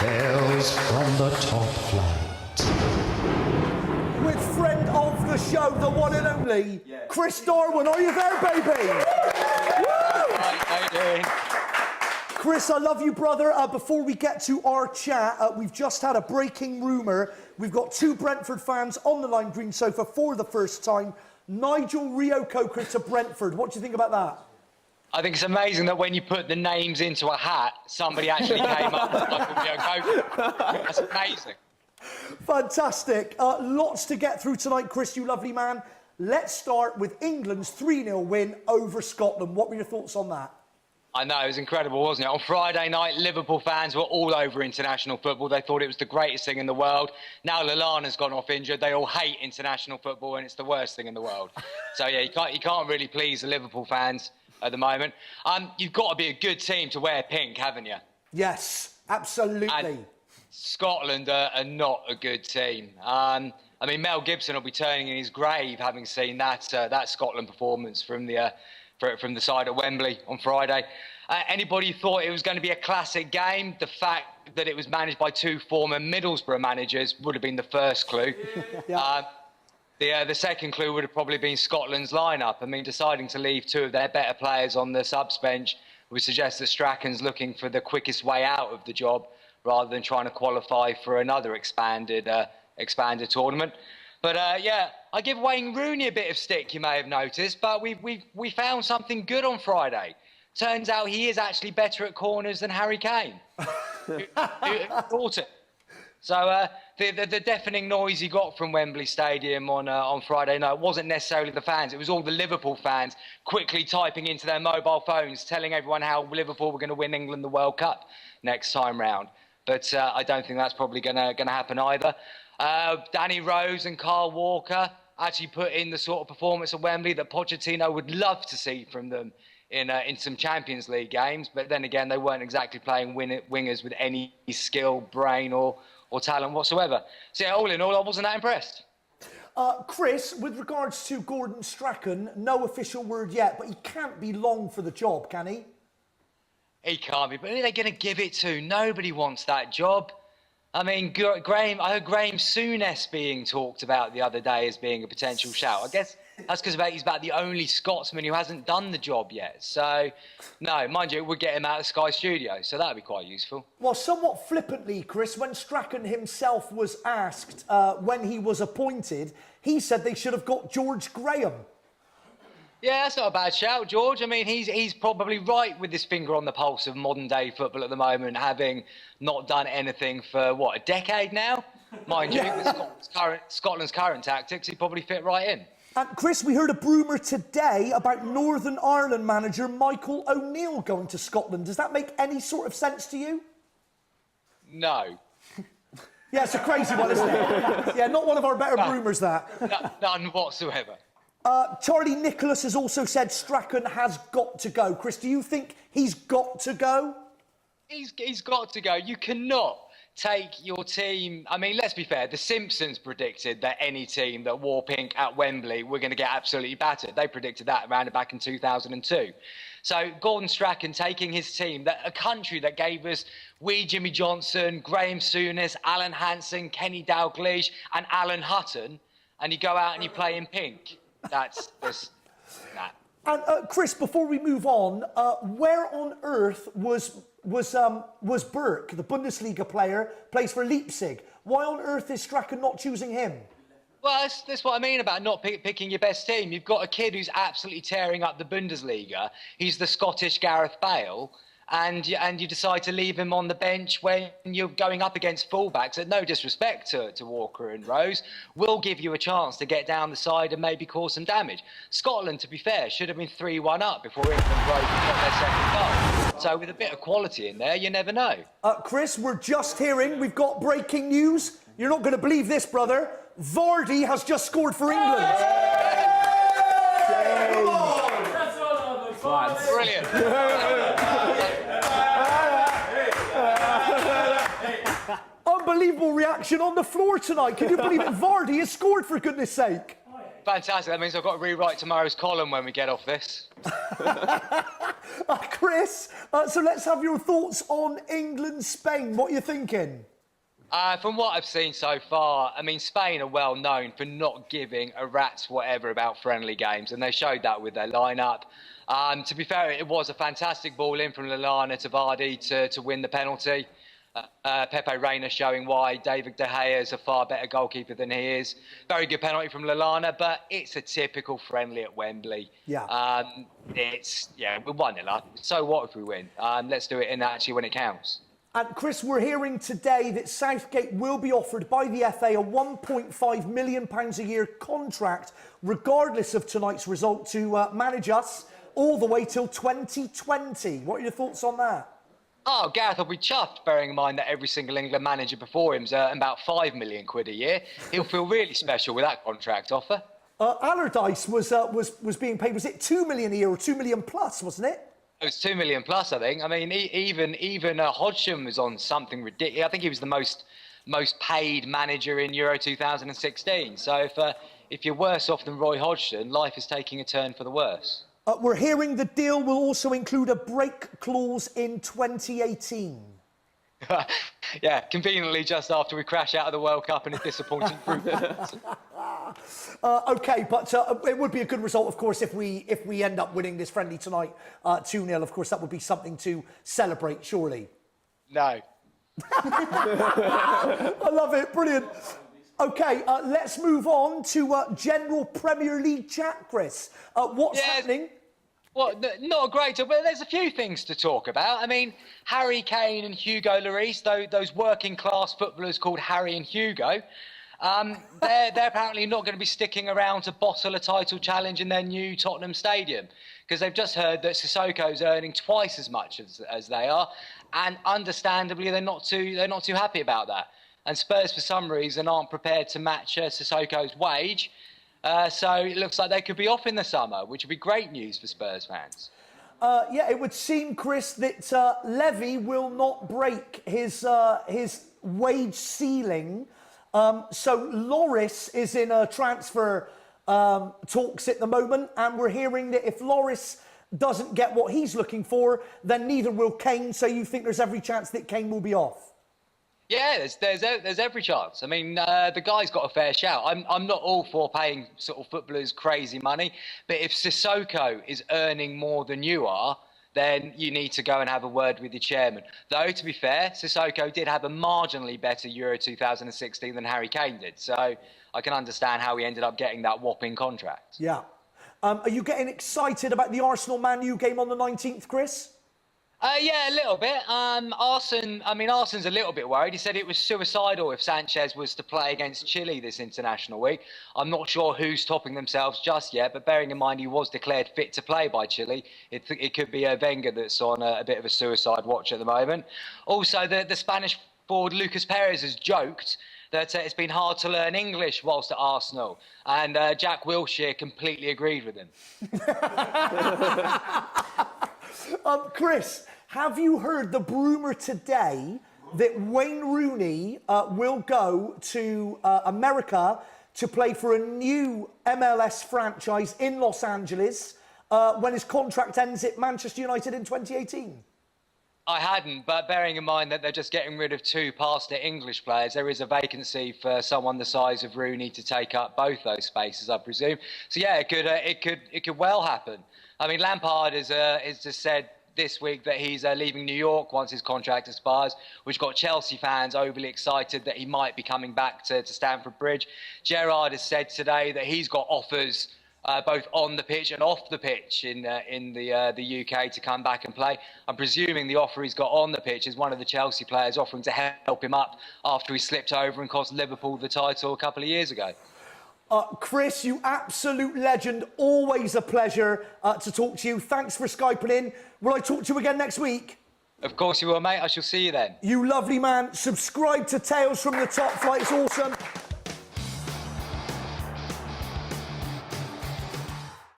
Tales from the top flight. With friend of the show, the one and only, Chris Darwin. Are you there, baby? How you doing? Chris, I love you, brother. Before we get to our chat, we've just had a breaking rumour. We've got two Brentford fans on the lime green sofa for the first time. Nigel Reo-Coker to Brentford. What do you think about that? I think it's amazing that when you put the names into a hat, somebody actually came up with Nigel Reo-Coker. That's amazing. Fantastic. Lots to get through tonight, Chris, you lovely man. Let's start with England's 3-0 win over Scotland. What were your thoughts on that? I know, it was incredible, wasn't it? On Friday night, Liverpool fans were all over international football. They thought it was the greatest thing in the world. Now Lallana's gone off injured. They all hate international football, and it's the worst thing in the world. So, yeah, you can't really please the Liverpool fans at the moment. You've got to be a good team to wear pink, haven't you? Yes, absolutely. And Scotland are not a good team. I mean, Mel Gibson will be turning in his grave having seen that Scotland performance from the side at Wembley on Friday. Anybody who thought it was going to be a classic game, the fact that it was managed by two former Middlesbrough managers would have been the first clue. Yeah. The second clue would have probably been Scotland's lineup. I mean, deciding to leave two of their better players on the subs bench would suggest that Strachan's looking for the quickest way out of the job rather than trying to qualify for another expanded tournament. But, yeah, I give Wayne Rooney a bit of stick, you may have noticed, but we found something good on Friday. Turns out he is actually better at corners than Harry Kane. Who thought it? So the deafening noise he got from Wembley Stadium on Friday night wasn't necessarily the fans. It was all the Liverpool fans quickly typing into their mobile phones, telling everyone how Liverpool were going to win England the World Cup next time round. But I don't think that's probably going to happen either. Danny Rose and Carl Walker actually put in the sort of performance at Wembley that Pochettino would love to see from them in some Champions League games. But then again, they weren't exactly playing wingers with any skill, brain or talent whatsoever. So yeah, all in all, I wasn't that impressed. Chris, with regards to Gordon Strachan, no official word yet, but he can't be long for the job, can he? He can't be, but who are they going to give it to? Nobody wants that job. I mean, I heard Graham Souness being talked about the other day as being a potential shout. I guess that's because he's about the only Scotsman who hasn't done the job yet. So, no, mind you, it would get him out of Sky Studio, so that would be quite useful. Well, somewhat flippantly, Chris, when Strachan himself was asked when he was appointed, he said they should have got George Graham. Yeah, that's not a bad shout, George. I mean, he's probably right with his finger on the pulse of modern-day football at the moment, having not done anything for, what, a decade now? Mind you, with Scotland's current tactics, he'd probably fit right in. And Chris, we heard a rumour today about Northern Ireland manager Michael O'Neill going to Scotland. Does that make any sort of sense to you? No. Yeah, it's a crazy one, isn't it? Yeah, not one of our better rumours, that. None whatsoever. Charlie Nicholas has also said Strachan has got to go. Chris, do you think he's got to go? He's got to go. You cannot take your team. I mean, let's be fair. The Simpsons predicted that any team that wore pink at Wembley were going to get absolutely battered. They predicted that around back in 2002. So Gordon Strachan taking his team, a country that gave us Jimmy Johnson, Graham Souness, Alan Hansen, Kenny Dalglish and Alan Hutton, and you go out and you play in pink. That's just that. And Chris, before we move on, where on earth was Burke, the Bundesliga player, plays for Leipzig? Why on earth is Strachan not choosing him? Well, that's what I mean about not picking your best team. You've got a kid who's absolutely tearing up the Bundesliga. He's the Scottish Gareth Bale. And you decide to leave him on the bench when you're going up against fullbacks, that no disrespect to Walker and Rose, will give you a chance to get down the side and maybe cause some damage. Scotland, to be fair, should have been 3-1 up before England broke and got their second goal. So with a bit of quality in there, you never know. Chris, we're just hearing, we've got breaking news. You're not going to believe this, brother. Vardy has just scored for England. Brilliant. Unbelievable reaction on the floor tonight. Can you believe it? Vardy has scored, for goodness sake. Fantastic. That means I've got to rewrite tomorrow's column when we get off this. Chris, so let's have your thoughts on England-Spain. What are you thinking? From what I've seen so far, I mean, Spain are well known for not giving a rat's whatever about friendly games, and they showed that with their lineup. To be fair, it was a fantastic ball in from Lallana to Vardy to win the penalty. Pepe Reina showing why David De Gea is a far better goalkeeper than he is. Very good penalty from Lallana, but it's a typical friendly at Wembley. Yeah. We're 1-0 up. So what if we win? Let's do it in actually when it counts. And Chris, we're hearing today that Southgate will be offered by the FA a £1.5 million a year contract, regardless of tonight's result, to manage us all the way till 2020. What are your thoughts on that? Oh, Gareth will be chuffed, bearing in mind that every single England manager before him's about £5 million a year. He'll feel really special with that contract offer. Allardyce was being paid, was it £2 million a year or £2 million plus, wasn't it? It was $2 million plus, I think. I mean, even Hodgson was on something ridiculous. I think he was the most paid manager in Euro 2016. So if you're worse off than Roy Hodgson, life is taking a turn for the worse. We're hearing the deal will also include a break clause in 2018. Yeah, conveniently just after we crash out of the World Cup and a disappointing group. OK, but it would be a good result, of course, if we end up winning this friendly tonight 2-0. Of course, that would be something to celebrate, surely. No. I love it. Brilliant. OK, let's move on to general Premier League chat, Chris. What's happening? Well, not a great deal, but there's a few things to talk about. I mean, Harry Kane and Hugo Lloris, those working-class footballers called Harry and Hugo, they're apparently not going to be sticking around to bottle a title challenge in their new Tottenham stadium, because they've just heard that Sissoko's earning twice as much as they are, and understandably they're not too happy about that. And Spurs, for some reason, aren't prepared to match Sissoko's wage. So it looks like they could be off in the summer, which would be great news for Spurs fans. Yeah, it would seem, Chris, that Levy will not break his wage ceiling. So Lloris is in a transfer talks at the moment, and we're hearing that if Lloris doesn't get what he's looking for, then neither will Kane. So you think there's every chance that Kane will be off? Yeah, there's every chance. I mean, the guy's got a fair shout. I'm not all for paying sort of footballers crazy money, but if Sissoko is earning more than you are, then you need to go and have a word with your chairman. Though, to be fair, Sissoko did have a marginally better Euro 2016 than Harry Kane did, so I can understand how he ended up getting that whopping contract. Yeah. Are you getting excited about the Arsenal-Man U game on the 19th, Chris? Yeah, a little bit. Arsen's a little bit worried. He said it was suicidal if Sanchez was to play against Chile this international week. I'm not sure who's topping themselves just yet, but bearing in mind he was declared fit to play by Chile, it could be Wenger that's on a bit of a suicide watch at the moment. Also, the Spanish forward Lucas Perez has joked that it's been hard to learn English whilst at Arsenal, and Jack Wilshere completely agreed with him. Chris, have you heard the rumour today that Wayne Rooney will go to America to play for a new MLS franchise in Los Angeles when his contract ends at Manchester United in 2018? I hadn't, but bearing in mind that they're just getting rid of two past-it English players, there is a vacancy for someone the size of Rooney to take up both those spaces, I presume. So yeah, it could well happen. I mean, Lampard has just said this week that he's leaving New York once his contract expires, which got Chelsea fans overly excited that he might be coming back to Stamford Bridge. Gerrard has said today that he's got offers both on the pitch and off the pitch in the UK to come back and play. I'm presuming the offer he's got on the pitch is one of the Chelsea players offering to help him up after he slipped over and cost Liverpool the title a couple of years ago. Chris, you absolute legend. Always a pleasure to talk to you. Thanks for Skyping in. Will I talk to you again next week? Of course you will, mate. I shall see you then. You lovely man. Subscribe to Tales from the Top Flight. It's awesome.